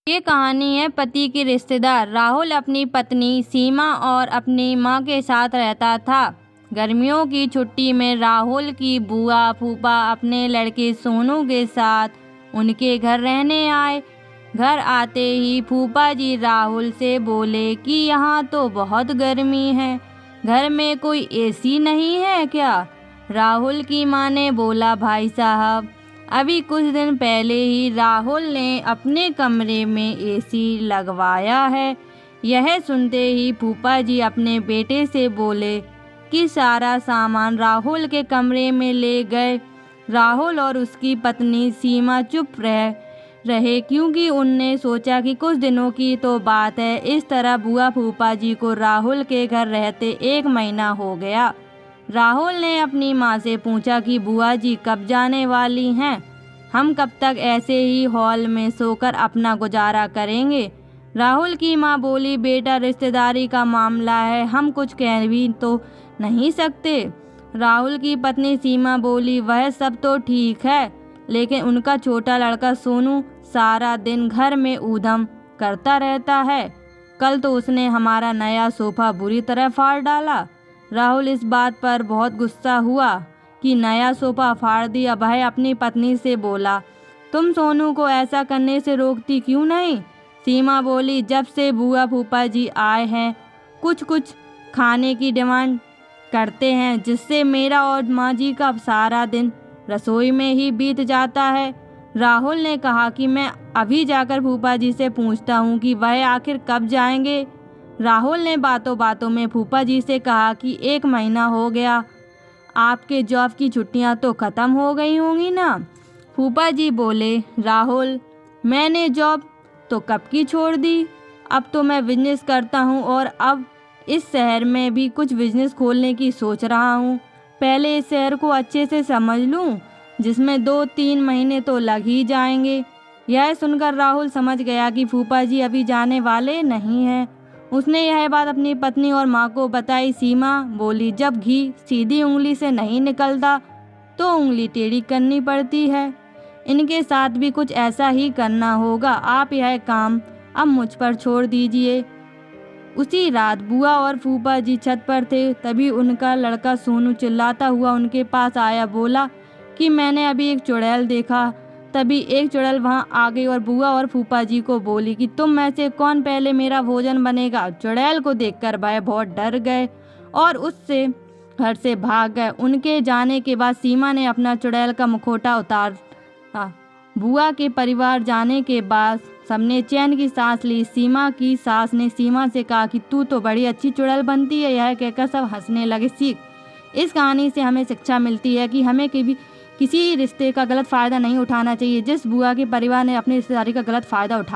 ये कहानी है पति के रिश्तेदार। राहुल अपनी पत्नी सीमा और अपनी माँ के साथ रहता था। गर्मियों की छुट्टी में राहुल की बुआ फूफा अपने लड़के सोनू के साथ उनके घर रहने आए। घर आते ही फूफा जी राहुल से बोले कि यहाँ तो बहुत गर्मी है, घर में कोई एसी नहीं है क्या? राहुल की माँ ने बोला, भाई साहब, अभी कुछ दिन पहले ही राहुल ने अपने कमरे में एसी लगवाया है। यह सुनते ही फूफा जी अपने बेटे से बोले कि सारा सामान राहुल के कमरे में ले गए। राहुल और उसकी पत्नी सीमा चुप रहे क्योंकि उनने सोचा कि कुछ दिनों की तो बात है। इस तरह बुआ फूफा जी को राहुल के घर रहते 1 महीना हो गया। राहुल ने अपनी माँ से पूछा कि बुआ जी कब जाने वाली हैं? हम कब तक ऐसे ही हॉल में सोकर अपना गुजारा करेंगे? राहुल की माँ बोली, बेटा, रिश्तेदारी का मामला है, हम कुछ कह भी तो नहीं सकते। राहुल की पत्नी सीमा बोली, वह सब तो ठीक है, लेकिन उनका छोटा लड़का सोनू सारा दिन घर में ऊधम करता रहता है। कल तो उसने हमारा नया सोफा बुरी तरह फाड़ डाला। राहुल इस बात पर बहुत गुस्सा हुआ कि नया सोफा फाड़ दिया। वह अपनी पत्नी से बोला, तुम सोनू को ऐसा करने से रोकती क्यों नहीं? सीमा बोली, जब से बुआ फूफा जी आए हैं कुछ खाने की डिमांड करते हैं, जिससे मेरा और माँ जी का सारा दिन रसोई में ही बीत जाता है। राहुल ने कहा कि मैं अभी जाकर फूफा जी से पूछता हूँ कि वह आखिर कब जाएंगे। राहुल ने बातों बातों में फूफा जी से कहा कि 1 महीना हो गया, आपके जॉब की छुट्टियां तो ख़त्म हो गई होंगी ना? फूफा जी बोले, राहुल, मैंने जॉब तो कब की छोड़ दी। अब तो मैं बिजनेस करता हूँ और अब इस शहर में भी कुछ बिजनेस खोलने की सोच रहा हूँ। पहले इस शहर को अच्छे से समझ लूँ, जिसमें 2-3 महीने तो लग ही जाएंगे। यह सुनकर राहुल समझ गया कि फूफा जी अभी जाने वाले नहीं हैं। उसने यह बात अपनी पत्नी और माँ को बताई। सीमा बोली, जब घी सीधी उंगली से नहीं निकलता तो उंगली टेढ़ी करनी पड़ती है। इनके साथ भी कुछ ऐसा ही करना होगा। आप यह काम अब मुझ पर छोड़ दीजिए। उसी रात बुआ और फूफा जी छत पर थे, तभी उनका लड़का सोनू चिल्लाता हुआ उनके पास आया। बोला कि मैंने अभी एक चुड़ैल देखा। तभी एक चुड़ैल वहां आ गई और बुआ और फूफा जी को बोली कि तुम में से कौन पहले मेरा भोजन बनेगा। चुड़ैल को देखकर भाई बहुत डर गए और उससे घर से भाग गए। उनके जाने के बाद सीमा ने अपना चुड़ैल का मुखौटा उतारा। बुआ के परिवार जाने के बाद सबने चैन की सांस ली। सीमा की सास ने सीमा से कहा कि तू तो बड़ी अच्छी चुड़ैल बनती है। यह कहकर सब हंसने लगे। सीख, इस कहानी से हमें शिक्षा मिलती है कि हमें किसी रिश्ते का गलत फ़ायदा नहीं उठाना चाहिए। जिस बुआ के परिवार ने अपनी रिश्तेदारी का गलत फ़ायदा उठाया